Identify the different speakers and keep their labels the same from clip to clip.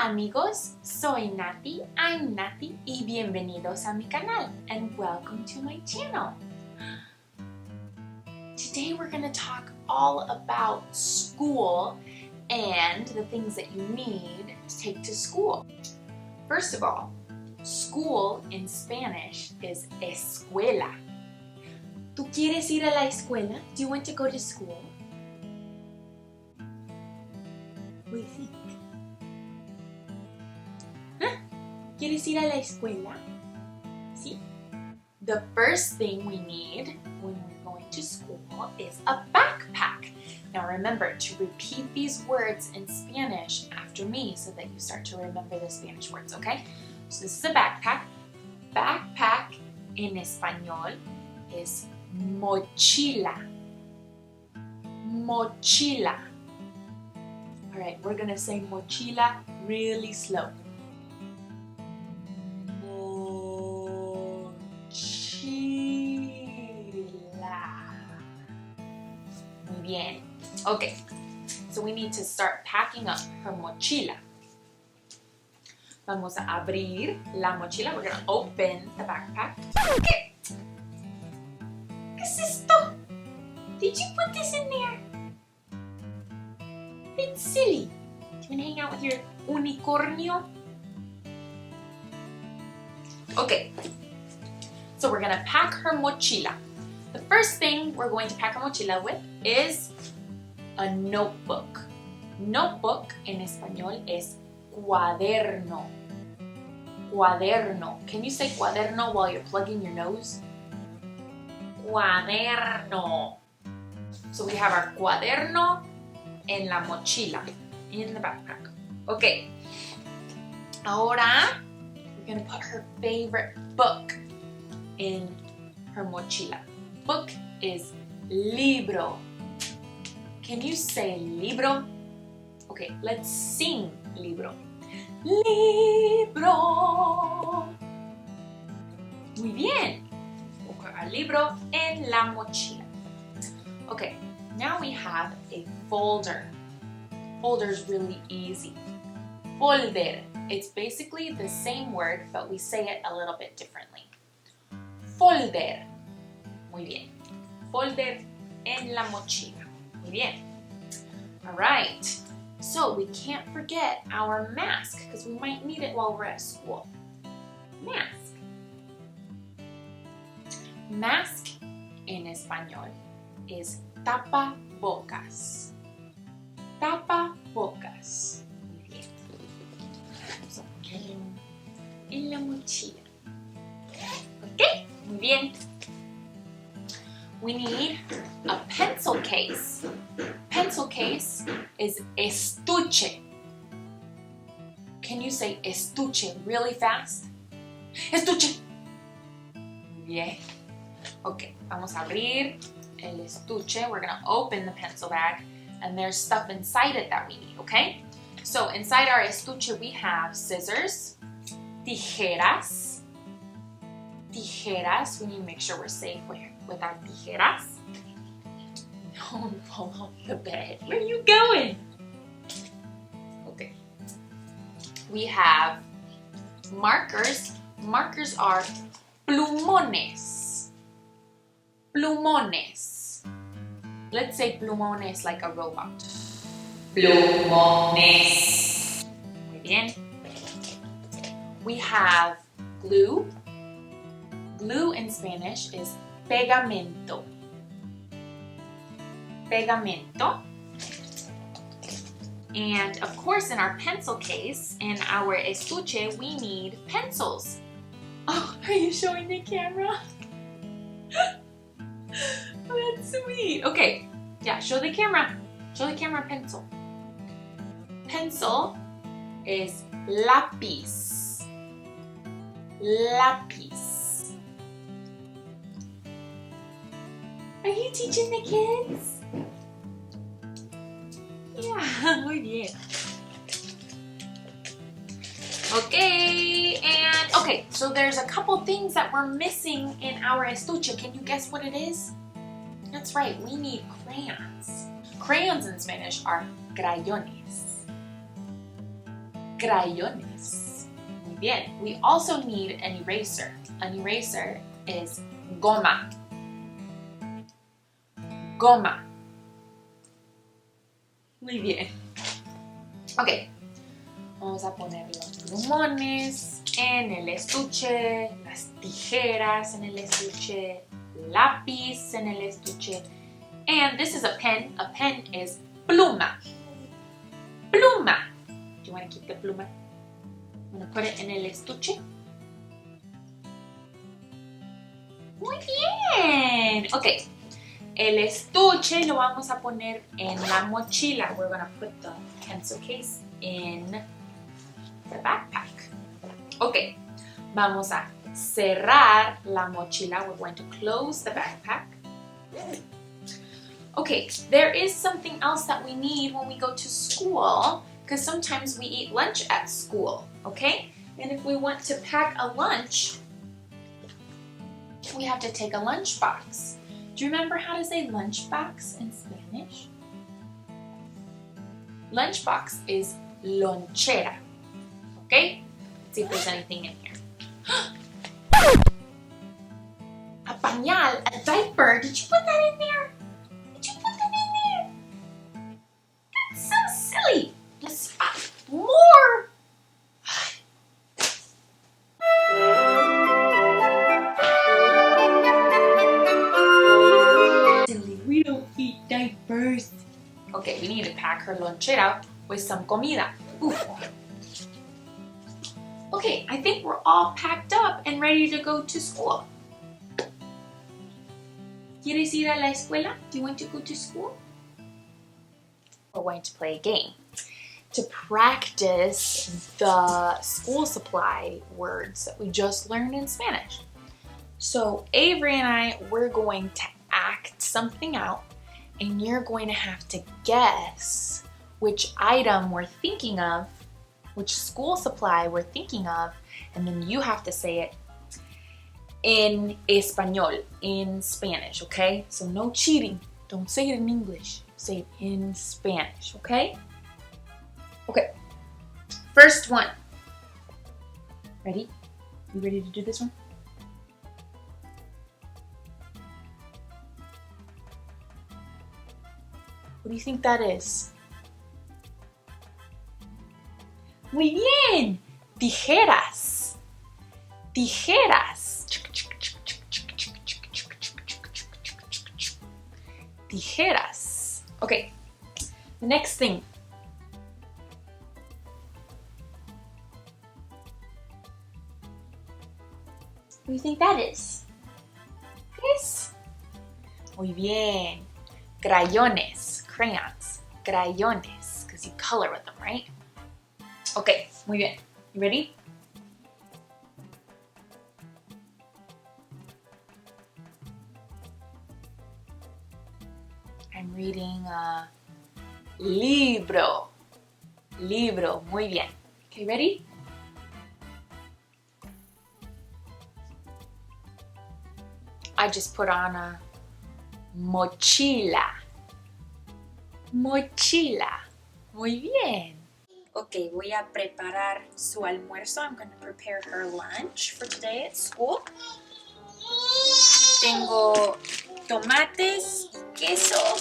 Speaker 1: amigos, soy Natie, I'm Natie, y bienvenidos a mi canal, and welcome to my channel. Today we're going to talk all about school and the things that you need to take to school. First of all, school in Spanish is escuela. ¿Tú quieres ir a la escuela? Do you want to go to school? What do you think? ¿Quieres ir a la escuela? Sí. The first thing we need when we're going to school is a backpack. Now remember to repeat these words in Spanish after me so that you start to remember the Spanish words, okay? So this is a backpack. Backpack en español is mochila. Mochila. All right, we're gonna say mochila really slow. Muy bien. Okay, so we need to start packing up her mochila. Vamos a abrir la mochila. We're gonna open the backpack. Okay. ¿Qué es esto? Did you put this in there? It's silly. Do you want to hang out with your unicornio? Okay, so we're gonna pack her mochila. The first thing we're going to pack our mochila with is a notebook. Notebook en español es cuaderno. Cuaderno. Can you say cuaderno while you're plugging your nose? Cuaderno. So we have our cuaderno en la mochila, in the backpack. Okay. Ahora, we're going to put her favorite book in her mochila. Book is libro. Can you say libro? Okay, let's sing libro. Libro. Muy bien. We'll put our libro en la mochila. Okay, now we have a folder. Folder is really easy. Folder. It's basically the same word, but we say it a little bit differently. Folder. Muy bien. Folder en la mochila. Muy bien. All right. So we can't forget our mask because we might need it while we're at school. Mask. Mask en español is tapabocas. Tapabocas. Muy bien. Vamos a ponerlo en la mochila. Ok, muy bien. We need a pencil case. Pencil case is estuche. Can you say estuche really fast? Estuche. Bien. Okay, vamos a abrir el estuche. We're gonna open the pencil bag and there's stuff inside it that we need, okay? So inside our estuche we have scissors, tijeras. Tijeras, we need to make sure we're safe with our tijeras. Don't fall off the bed. Where are you going? Okay. We have markers. Markers are plumones. Plumones. Let's say plumones like a robot. Plumones. Muy bien. We have glue. Glue in Spanish is pegamento. Pegamento. And of course in our pencil case, in our estuche, we need pencils. Oh, are you showing the camera? Oh, that's sweet. Okay, yeah, show the camera. Show the camera pencil. Pencil is lápiz. Lápiz. Are you teaching the kids? Yeah, muy bien. Okay, so there's a couple things that we're missing in our estuche. Can you guess what it is? That's right, we need crayons. Crayons in Spanish are crayones. Crayones. Muy bien. We also need an eraser. An eraser is goma. Goma. Muy bien. Ok. Vamos a poner los plumones en el estuche, las tijeras en el estuche, lápiz en el estuche. And this is a pen. A pen is pluma. Pluma. Do you want to keep the pluma? I'm going to put it in el estuche. Muy bien. Ok. El estuche lo vamos a poner en la mochila. We're going to put the pencil case in the backpack. Ok. Vamos a cerrar la mochila. We're going to close the backpack. Okay, there is something else that we need when we go to school, because sometimes we eat lunch at school, okay? And if we want to pack a lunch, we have to take a lunchbox. Do you remember how to say lunchbox in Spanish? Lunchbox is lonchera, okay? Let's see if there's anything in here. A pañal, a diaper. Did you put that in there? Did you put that in there? That's so silly. Let's see. More. Silly. We don't eat diapers. Okay, we need to pack her lonchera with some comida. Oof. Okay, I think we're all packed up and ready to go to school. ¿Quieres ir a la escuela? Do you want to go to school? We're going to play a game to practice the school supply words that we just learned in Spanish. So Avery and I, we're going to act something out, and you're going to have to guess which item we're thinking of, which school supply we're thinking of, and then you have to say it in español, in Spanish, okay? So no cheating. Don't say it in English. Say it in Spanish, okay? Okay. First one. Ready? You ready to do this one? What do you think that is? Muy bien. Tijeras. Tijeras. Tijeras. Okay. The next thing. What do you think that is? This? Muy bien. Crayones. Crayons. Crayones. Because you color with them, right? Okay. Muy bien. You ready? I'm reading a libro. Libro. Muy bien. Okay, ready? I just put on a mochila. Mochila. Muy bien. Okay, voy a preparar su almuerzo. I'm going to prepare her lunch for today at school. Tengo tomates, queso.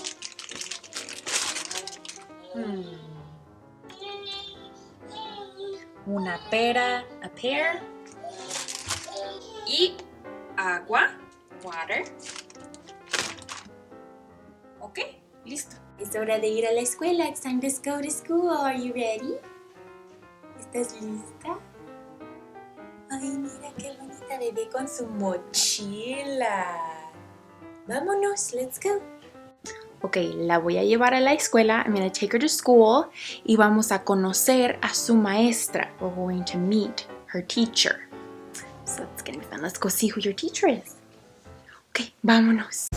Speaker 1: Una pera, a pear. Y agua, water. Ok, listo. Es hora de ir a la escuela. It's time to go to school. Are you ready? ¿Estás lista? Ay, mira qué bonita bebé con su mochila. Vámonos, let's go. Ok, la voy a llevar a la escuela. I'm going to take her to school. Y vamos a conocer a su maestra. We're going to meet her teacher. So it's going to be fun. Let's go see who your teacher is. Ok, vámonos.